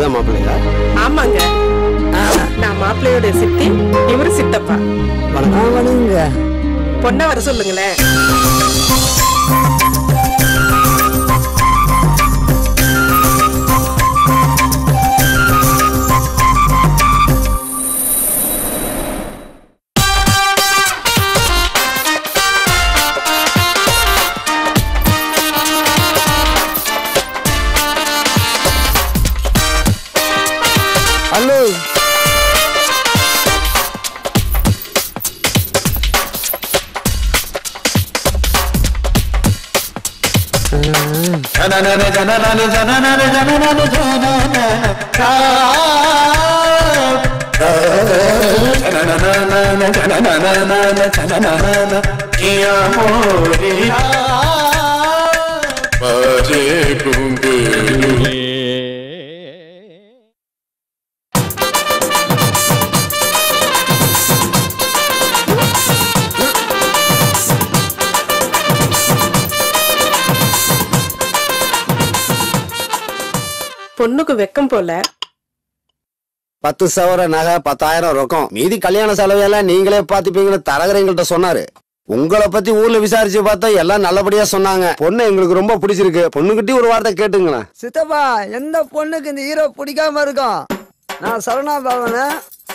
தான் மாப்பிள்ளையா? ஆமாங்க, நான் மாப்பிள்ளையோட சித்தி, இவரு சித்தப்பா. வணங்க. பொண்ணை வர சொல்லுங்களேன். ஹலோ. பொண்ணுக்கு வெக்கம் போல. 10 சவர நகை, 10,000 ரொக்கம், மீதி கல்யாண செலவையெல்லாம் நீங்களே பாத்துப்பீங்கன்னு தரகர் எங்கள்கிட்ட சொன்னாரு. உங்களை பத்தி ஊர்ல விசாரிச்சு பார்த்தா எல்லாம் நல்லபடியா சொன்னாங்க. பொண்ணு எங்களுக்கு ரொம்ப பிடிச்சிருக்கு. பொண்ணுகிட்ட ஒரு வார்த்தை கேட்டுங்களேன். சித்தப்பா, எந்த பொண்ணுக்கு இந்த ஹீரோ பிடிக்காம இருக்கும்? நான் சரணா பவன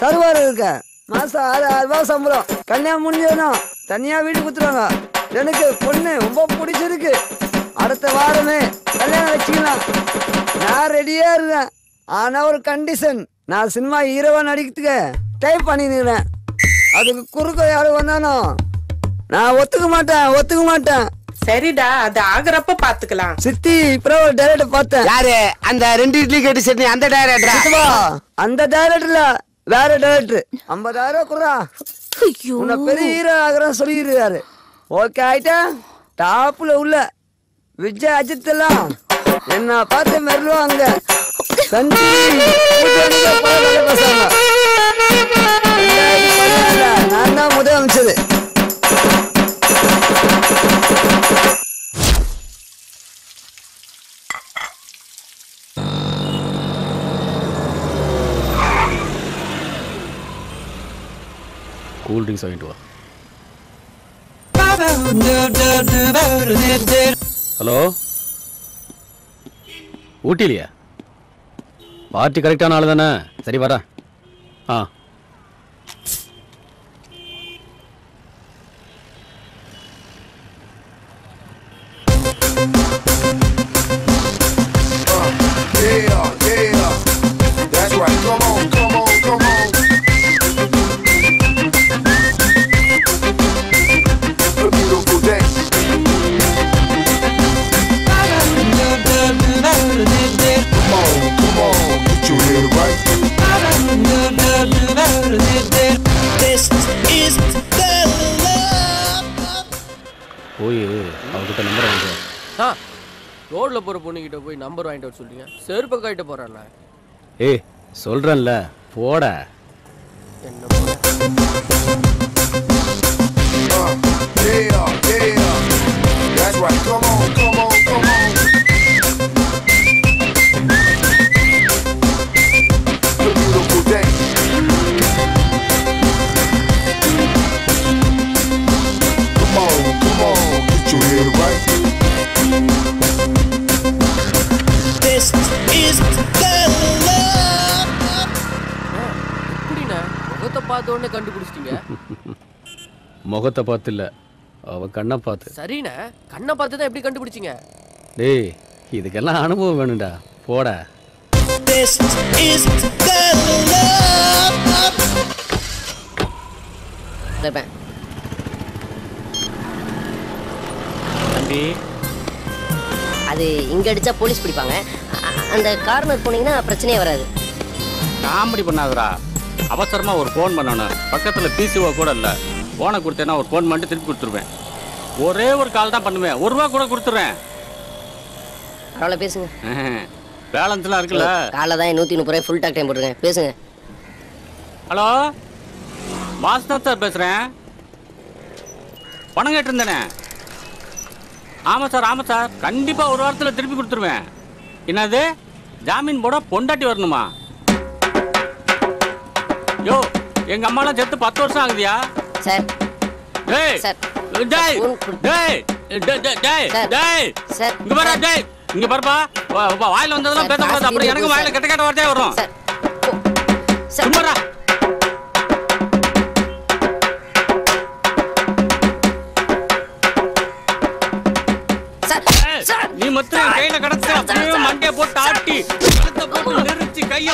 சர்வர் இருக்கேன். மாசம் 6,000 ரூபாய் சம்பளம். கல்யாணம் முடிஞ்சதும் தனியா வீடு குத்துறாங்க. எனக்கு பொண்ணு ரொம்ப பிடிச்சிருக்கு. அடுத்த வாரமே கல்யாணம் வச்சுக்கலாம். நான் ரெடியா இருக்கேன். ஆனா ஒரு கண்டிஷன், நான் சினிமா ஹீரோவா நடிக்கிறதுக்கு டைப் பண்ணிடுறேன். அதுக்கு குறுக்க யாரும் வந்தாலும் நான் ஒத்துக்க மாட்டேன். சரிடா, அது ஆகுறப்ப பாத்துக்கலாம். சித்தி, இப்போ ஒரு டைரக்டர் பார்த்தேன். யாரு? அந்த 2 இட்லி கேட்டு சட்னி அந்த டைரக்டரா? அந்த டைரக்டர்ல வேற டைரக்டர். 50,000 குறா. உன்னை பெரிய ஹீரோ ஆகுறான்னு சொல்லிடுறாரு. ஓகே ஆயிட்டா? டாப்ல உள்ள விஜய் அஜித் எல்லாம் என்ன பார்த்து மெருவாங்க. நான் தான் முதல் அமைச்சது. கூல் ட்ரிங்க்ஸ் வாங்கிட்டு வா. ஹலோ, ஊட்டிலையா? பார்ட்டி கரெக்டான ஆள் தானே? சரி வரேன். ஆ, போய் அவகிட்ட நம்பர் வாங்க. ரோட்ல போற பொண்ணுகிட்ட போய் நம்பர் வாங்கிட்டு வர சொல்றீங்க? செருப்பு கைட்ட போறேன்ல. ஏய், சொல்றேன்ல, போட. என்ன முகத்தை பார்த்த உடனே கண்டுபிடிச்சிட்டீங்க? முகத்தை பார்த்து இல்ல, அவ கண்ணை பார்த்து. சரிண்ணே, கண்ணை பார்த்து தான் எப்படி கண்டுபிடிச்சிங்க? டேய், இதுக்கெல்லாம் அனுபவம் வேணும்டா, போட. அது இங்க அடிச்சா போலீஸ் பிடிப்பாங்க. அந்த கார்னர் போனீங்கன்னா பிரச்சனையே வராது. காமெடி பண்ணாதடா. அவசரமா ஒரு ஃபோன் பண்ணணும். பக்கத்துல பிசிஓ கூட இல்ல. போனை கொடுத்தேன்னா ஒரு ஃபோன் பண்ணிட்டு திருப்பி கொடுத்துருவேன். ஒரே ஒரு கால் தான் பண்ணுவேன். ₹1 கூட கொடுத்துறேன். பரவாயில்ல, பேசுங்க. பேலன்ஸ்லாம் இருக்குல்ல? காலைல தான் 130 ரூபாய் ஃபுல் டாக் டைம் போட்டுருக்கேன், பேசுங்க. ஹலோ, வாசுநாத் சார் பேசுறேன். பணம் கேட்டிருந்தேனே. ஆமாம் சார், ஆமாம் சார், கண்டிப்பாக ஒரு வாரத்தில் திருப்பி கொடுத்துருவேன். என்னது ஜாமீன் போட பொண்டாட்டி வரணுமா? யோ, எங்க அம்மாலாம் செத்து 10 வருஷம் ஆகுதியா? சார் டேய் சார் டேய் டேய் டேய் டேய் சார் இங்க பாரு டேய் இங்க பாருப்பா வாயில வந்ததெல்லாம் பேசக்கூடாது. அப்புறம் எனக்கு வாயில கெட்ட கெட்ட வார்த்தையே வரும். சார் சார் சும்மாடா. நீ மொத்தம் கையில கடத்த அப்படியே மண்டைய போட்டு ஆட்டி கழுத்தை போட்டு நெரிச்சு கையை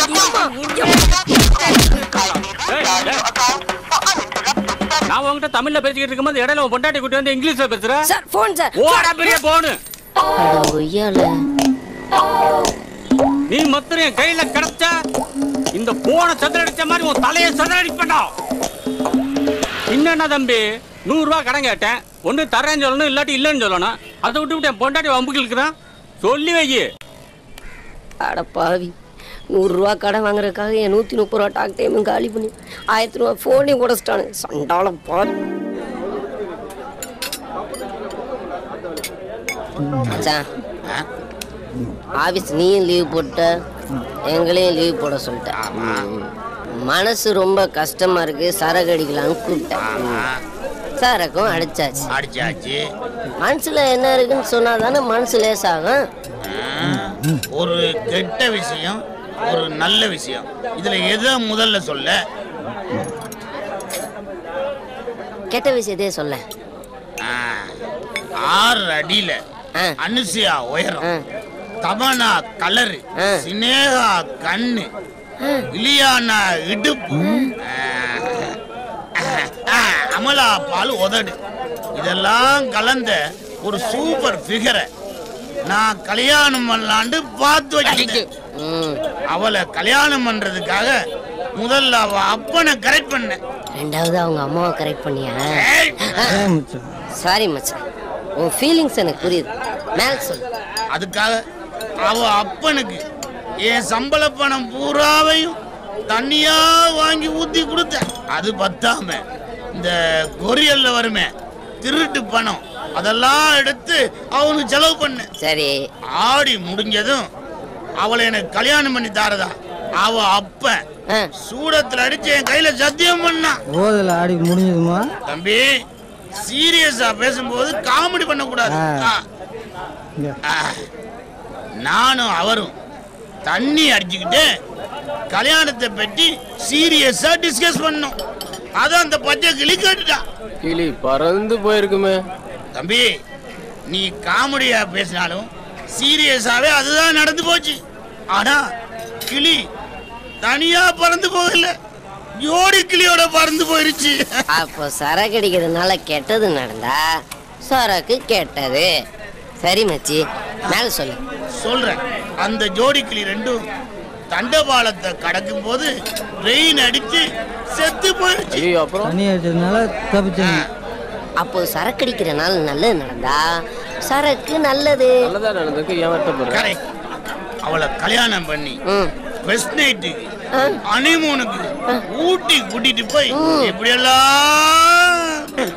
நான் உங்ககிட்ட தமிழ்ல பேசிக்கிட்டு இருக்கும்போது இடையில உன் பொண்டாட்டி கூட்டி வந்து இங்கிலீஷ்ல பேசுற. சார் போன் சார் ஓடா பெரிய போனு. நீ மொத்தம் என் கையில கடத்த இந்த போனை சதுரடிச்ச மாதிரி உன் தலையை சதுரடிப்பா. என்னன்னா தம்பி 100 ரூபாய் கடன் கேட்டேன். ஒண்ணு தரேன்னு சொல்லணும் இல்லாட்டி இல்லைன்னு சொல்லணும். அதை விட்டு என் பொண்டாட்டி வம்புக்கு இருக்கிறான். சொல்லி வை. அட பாவி 100 ரூபா கடன் வாங்குறதுக்காக என் 130 ரூபா டாக் டைமும் காலி பண்ணி 1000 ரூபா ஃபோனையும் உடச்சிட்டானு சண்டாளம் பாரு. மச்சான் ஆஃபீஸ் நீயும் லீவ் போட்ட எங்களையும் லீவ் போட சொல்லிட்டேன். மனசு ரொம்ப கஷ்டமா இருக்கு, சரக்கு அடிக்கலான்னு கூப்பிட்டேன். சரக்கும் அடிச்சாச்சு. மனசுல என்ன இருக்குன்னு சொன்னா தானே மனசு லேசாகும். ஒரு கெட்ட விஷயம் ஒரு நல்ல விஷயம், இதுல எதை முதல்ல சொல்ல? கெட்ட விஷயத்தையே சொல்ல. 6 அடியில அனுசியா உயரம், தமனா கலரு, சினேகா கண்ணு, இலியானா இடுப்பு, அமலா பால் உதடு, இதெல்லாம் கலந்த ஒரு சூப்பர் ஃபிகரை நான் கல்யாணம் பண்ணலான்னு பார்த்து வச்சிருக்கேன். அவளை கல்யாணம் பண்றதுக்காக முதல்ல அவ அப்பனை கரெக்ட் பண்ண, ரெண்டாவது அவங்க அம்மாவை கரெக்ட் பண்ணியா? சாரி மச்சான், உன் ஃபீலிங்ஸ் எனக்கு புரியுது. மேல சொல்லு. அதுக்காக அவ அப்பனுக்கு என் சம்பள பணம் பூராவையும் தண்ணியா வாங்கி ஊத்தி கொடுத்த. அது பத்தாம இந்த கொரியல்ல வருமே திருட்டு பணம், அதெல்லாம் எடுத்து அவனுக்கு செலவு பண்ண. சரி, ஆடி முடிஞ்சதும் அவளை எனக்கு கல்யாணம் பண்ணி தாரதா அவ அப்ப சூடத்துல அடிச்சு என் கையில சத்தியம் பண்ணா. ஆடி முடிஞ்சதுமா தம்பி, சீரியஸா பேசும்போது காமெடி பண்ண கூடாது. நானும் அவரும் தண்ணி அடிச்சுக்கிட்டு கல்யாணத்தை பற்றி சீரியஸா டிஸ்கஸ் பண்ணோம். அதான் அந்த பச்சை கிளி கேட்டுட்டா. கிளி பறந்து போயிருக்குமே. தம்பி, நீ காமெடியா பேசினாலும் சீரியஸாவே அதுதான் நடந்து போச்சு. ஆனா கிளி தனியா பறந்து போகல, ஜோடி கிளியோட பறந்து போயிருச்சு. அப்போ சரக்கு அடிக்கிறதுனால கெட்டது நடந்தா சரக்கு கெட்டது. சரி மச்சி, மேல சொல்லு. சொல்றேன். அந்த ஜோடி கிளி ரெண்டும் தண்டபாலத்தை கடக்கும் போது ரெயின் அடிச்சு செத்து போயிருச்சு. அப்போ சரக்கு அடிக்கிறனால நல்லது நடந்தா சரக்கு நல்லது. நல்லதா நடந்துக்கு ஏன் வருத்தப்படுற? அவளை கல்யாணம் பண்ணி ஃபர்ஸ்ட் நைட்டுக்கு ஹனிமூனுக்கு ஊட்டி கூட்டிட்டு போய் எப்படி எல்லாம்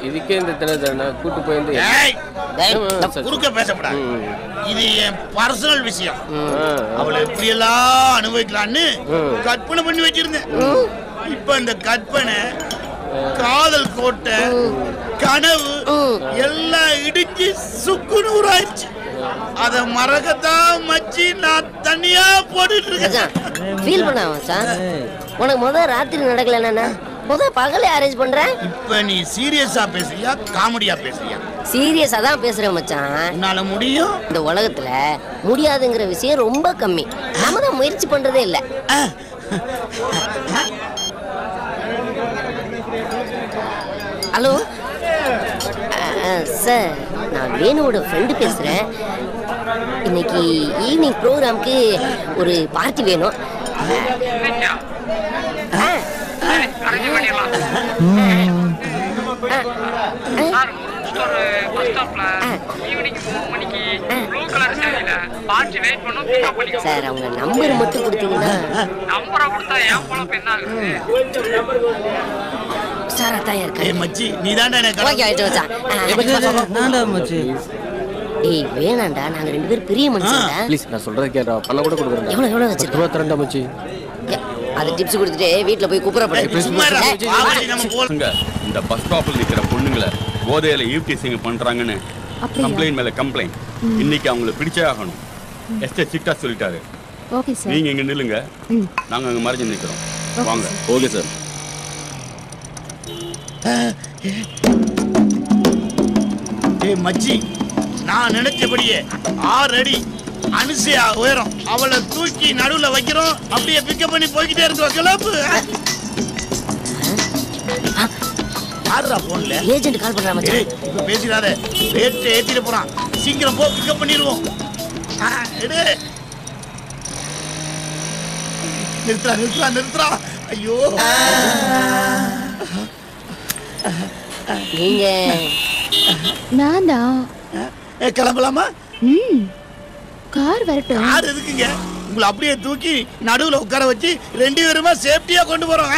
இதுக்கே இந்த தினத்தை கூட்டு போயிருந்து குறுக்க பேசப்படாது. இது என் பர்சனல் விஷயம். அவளை எப்படி எல்லாம் அனுபவிக்கலான்னு கற்பனை பண்ணி வச்சிருந்தேன். இப்ப இந்த கற்பனை, காதல் கோட்டை, கனவு எல்லாம் இடிச்சு சுக்குநூறாயிடுச்சு. அத மறக்கத்தான் மச்சி நான் தனியா போட்டுட்டு இருக்கேன். ஃபீல் பண்ண மச்சான். உனக்கு முதல் ராத்திரி நடக்கலன்னா முதல் பகலே அரேஞ்ச் பண்றேன். இப்ப நீ சீரியஸா பேசுறியா காமெடியா பேசுறியா? சீரியஸா தான் பேசுறேன் மச்சான். உன்னால முடியும். இந்த உலகத்துல முடியாதுங்கிற விஷயம் ரொம்ப கம்மி. நாம தான் முயற்சி பண்றதே இல்ல. ஹலோ சார், நான் வேணுவோட ஃப்ரெண்டு பேசுறேன். இன்னைக்கு ஈவினிங் ப்ரோக்ராம்க்கு ஒரு பார்ட்டி வேணும். சார், அவங்க நம்பர் மட்டும் கொடுத்தீங்கன்னா. சார் அதான் இருக்கேன். மச்சி நீ தான்டா எனக்கு ஓகே ஆயிட்டு வச்சா. நான்டா மச்சி. ஏய் வேணாம்டா, நாங்க 2 பேரும் பெரிய மனுஷன்டா. ப்ளீஸ் நான் சொல்றத கேட்டா பண்ண கூட கொடுக்குறேன். எவ்வளவு வச்சிருக்க? 22 மச்சி. அது டிப்ஸ் கொடுத்துட்டு வீட்ல போய் குப்புறப்படு. இந்த பஸ் ஸ்டாப்ல நிக்கிற பொண்ணுங்களை போதையில ஈவ்டீசிங் பண்றாங்கன்னு கம்ப்ளைண்ட் மேல கம்ப்ளைண்ட். இன்னைக்கு அவங்களை பிடிச்சே ஆகணும். எஸ்டே சிட்டா சொல்லிட்டாரு. Okay sir. நீங்க இங்க நில்லுங்க, நாங்க அங்க மறைஞ்சு நிக்கிறோம். வாங்க. Okay sir. ஏய் மச்சி, நான் நினைச்சபடியே 6 அடி அனுசையா உயரம் அவளை தூக்கி நடுவுல வைக்கிறோம். அப்படியே பிக்கப் பண்ணி போய்கிட்டே இருக்கோம். கிளப்பு. யாரா போன்ல? ஏஜென்ட் கால் பண்றா மச்சான். இப்ப பேசிடாத, ரேட் ஏத்திட்டு போறான். சீக்கிரம் போ, பிக்கப் பண்ணிடுவோம். எடு. நிறுத்துறா. ஐயோ நீங்க நான் தான். கிளம்பலாமா? கார் வரட்டும். கார் எதுக்குங்க? உங்களை அப்படியே தூக்கி நடுவுல உட்கார வச்சு 2 பேருமா சேஃப்டியா கொண்டு போறோம்.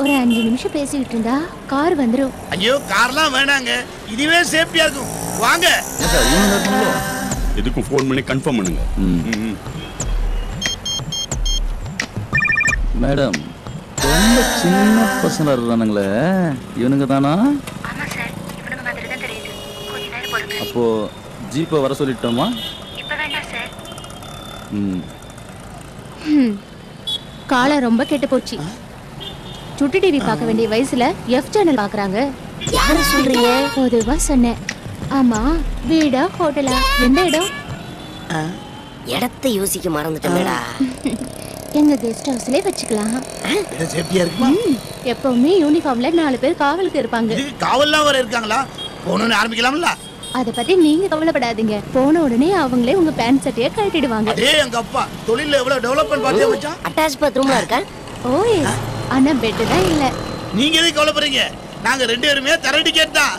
ஒரு 5 நிமிஷம் பேசிக்கிட்டு இருந்தா கார் வந்துரும். ஐயோ கார்லாம் வேணாங்க, இதுவே சேஃப்டியா இருக்கும். வாங்க. எதுக்கும் ஃபோன் பண்ணி கன்ஃபார்ம் பண்ணுங்க. மேடம், ரொம்ப சின்ன பசங்க இருக்கானுங்களே, இவனுங்க தானா? அப்போ ஜீப்பை வர சொல்லிட்டோமா? காலம் ரொம்ப கெட்டு போச்சு. சுட்டி டிவி பார்க்க வேண்டிய வயசுல எஃப் சேனல் பாக்குறாங்க. யாரு சொல்றீங்க? பொதுவா சொன்னேன். ஆமா, வீடா ஹோட்டலா? எந்த இடம்? இடத்தை யோசிக்க மறந்துட்டேன்டா. எங்க கெஸ்ட் ஹவுஸ்லயே வச்சுக்கலாம். சேஃப்டியா இருக்குமா? எப்பவுமே யூனிஃபார்ம்ல 4 பேர் காவலுக்கு இருப்பாங்க. காவல்லாம் வர இருக்காங்களா? போனோன்னு ஆரம்பிக்கலாம்ல? அத பத்தி நீங்க கவலைப்படாதீங்க. போன உடனே அவங்களே உங்க பேண்ட் சட்டையை கழட்டிடுவாங்க. அதே எங்க அப்பா தொழில்ல எவ்வளவு டெவலப்மென்ட் பாத்தியா மச்சான்? அட்டாச் பாத்ரூம்ல இருக்கா? ஓ எஸ். ஆனா பெட் தான் இல்ல. நீங்க எதுக்கு கவலைப்படுறீங்க? நாங்க 2 பேருமே தர டிக்கெட் தான்.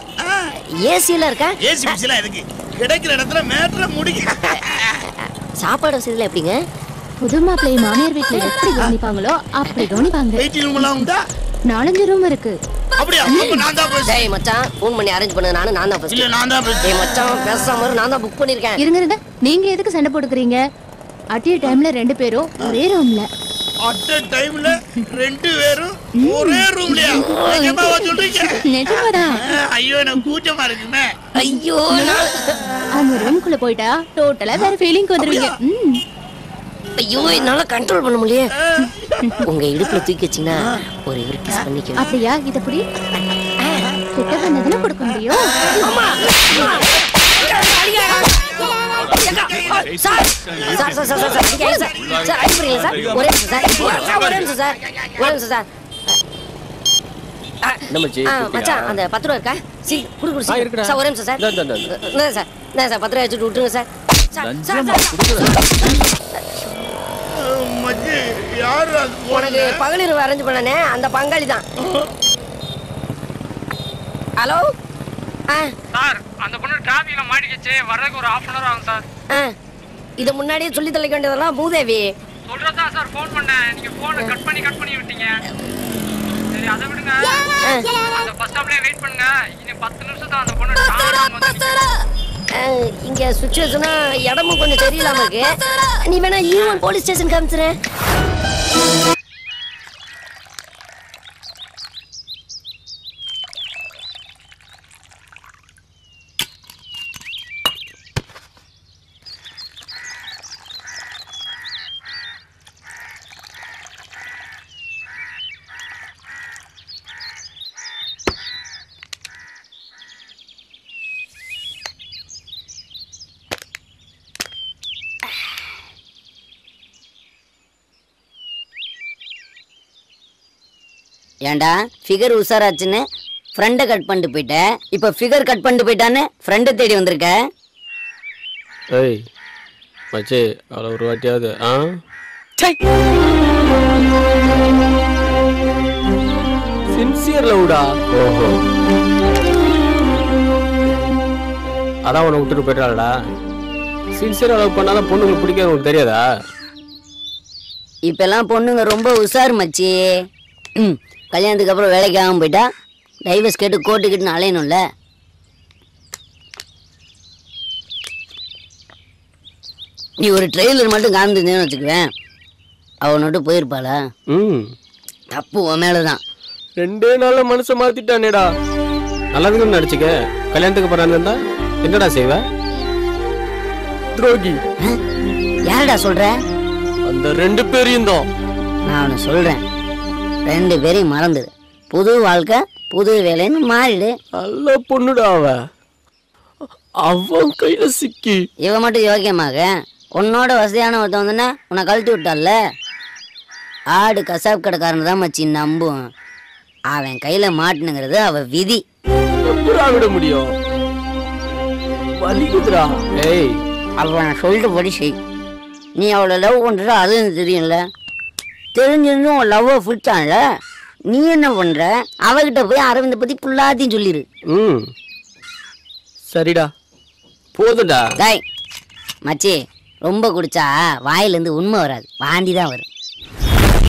ஏசில இருக்கா? ஏசி பிசிலாம் எதுக்கு? கிடைக்கிற இடத்துல மேட்ர முடிக்க. சாப்பாடு வசதில எப்படிங்க? புது மாப்பிள்ளை மாமியார் வீட்டுல எப்படி கவனிப்பாங்களோ அப்படி கவனிப்பாங்க. வெயிட்டிங் ரூம் எல்லாம் உண்டா? 4 ரூம் இருக்கு. அப்படியே அப்ப நான் தான் போய். டேய் மச்சான், ஃபோன் பண்ணி அரேஞ்ச் பண்ணு. நான் தான் ஃபர்ஸ்ட். இல்ல நான் தான் போய். டேய் மச்சான், பேசாம இரு. நான் தான் புக் பண்ணிருக்கேன். இருங்க. நீங்க எதுக்கு சண்டை போட்டுக்கறீங்க? அட் டைம்ல 2 பேரும் ஒரே ரூம்ல. அட் டைம்ல 2 பேரும் ஒரே ரூம்லயா? நிஜமாவா சொல்றீங்க? நிஜமாதான். ஐயோ எனக்கு கூச்சமா இருக்குமே. ஐயோ அந்த ரூம்க்குள்ள போய்ட்டா டோட்டலா வேற ஃபீலிங் வந்துருவீங்க. ஐயோ என்னால கண்ட்ரோல் பண்ண முடியல. உங்க இடுப்புல தூக்கி வச்சீங்கன்னா ஒரு கிஸ் பண்ணிக்க. அப்படியா? இத புடி. கிட்ட வந்ததுல கொடுக்க முடியும். சார் அடிப்பீங்களா சார்? ஒரே நிமிஷம் சார். மச்சான் அந்த 10 ரூபா இருக்கா? குடு சார். ஒரே நிமிஷம் சார். சார் 10 ரூபா வச்சுட்டு விட்டுருங்க சார். மச்சி யாரு அது? உனக்கு பகலிரவு அரேஞ்ச் பண்ணனே அந்த பங்காளி தான். ஹலோ சார், அந்த பொண்ணு டிராஃபிக்ல மாட்டிக்கிச்சு. வர்றதுக்கு ஒரு 1/2 hour ஆகும் சார். இத முன்னாடியே சொல்லி தொலைக்க வேண்டியதெல்லாம் மூதேவி. சொல்றதா சார் ஃபோன் பண்ணேன். நீங்க போனை கட் பண்ணி விட்டீங்க. சரி அதை விடுங்க. அந்த பஸ் ஸ்டாப்லயே வெயிட் பண்ணுங்க. இன்னும் 10 நிமிஷம் தான் அந்த பொண்ணு இங்க சுச்சுவேஷனா இடமும் கொஞ்சம் சரியில்லாம இருக்கு. நீ வேணா ஈவன் போலீஸ் ஸ்டேஷன் காமிச்சுற. ஏண்டா ஃபிகர் உசாராச்சுன்னு ஃப்ரெண்டை கட் பண்ணிட்டு போயிட்டேன். இப்போ ஃபிகர் கட் பண்ணிட்டு போயிட்டான்னு ஃப்ரெண்டை தேடி வந்திருக்க. ஏய் மச்சி, அவளை ஒரு வாட்டியாவது சின்சியர் லவ்டா. ஓஹோ, அதான் உன்னை விட்டுட்டு போயிட்டாளடா. சின்சியர் லவ் பண்ணாதான் பொண்ணுங்களுக்கு பிடிக்காது, உங்களுக்கு தெரியாதா? இப்பெல்லாம் பொண்ணுங்க ரொம்ப உசார் மச்சி. கல்யாணத்துக்கு அப்புறம் வேலைக்கு ஆகாம போயிட்டா டைவர்ஸ் கேட்டு கோர்ட்டுக்கிட்டு அலையணும்ல. நீ ஒரு ட்ரெயிலர் மட்டும் காமிச்சிருந்தேன்னு வச்சுக்குவேன், அவனோட்டு போயிருப்பாளா? தப்பு உன் மேலதான். 2 நாள்ல மனசை மாத்திட்டானேடா. நல்லதுன்னு நடிச்சுக்க. கல்யாணத்துக்கு போறான்னு இருந்தா என்னடா செய்வ? துரோகி. யாரடா சொல்ற? அந்த 2 பேரையும் தான். நான் அவனை சொல்றேன், 2 பேரையும் மறந்துடு. புது வாழ்க்கை புது வேலைன்னு மாறிடு. நல்ல பொண்ணுடா அவன் கையில சிக்கி. இவன் மட்டும் யோக்கியமாக உன்னோட வசதியான ஒருத்தன் வந்துன்னா உன்னை கழட்டி விட்டால. ஆடு கசாப் கடைக்காரன் தான் மச்சி நம்பும். அவன் கையில மாட்டுனுங்கிறது அவ விதி. விட முடியும். வலிக்குதுடா. ஏய், அவன் சொல்லிட்டு படி செய். நீ அவளை லவ் பண்ற அது தெரியும்ல. தெரிஞ்சிருந்தும் உன் லவ்வை பிடிச்சான்ல. நீ என்ன பண்ற? அவகிட்ட போய் அரவிந்த பத்தி புல்லாத்தையும் சொல்லிரு. சரிடா, போதுடா. மச்சி, ரொம்ப குடிச்சா வாயிலிருந்து உண்மை வராது, வாந்தி தான் வரும்.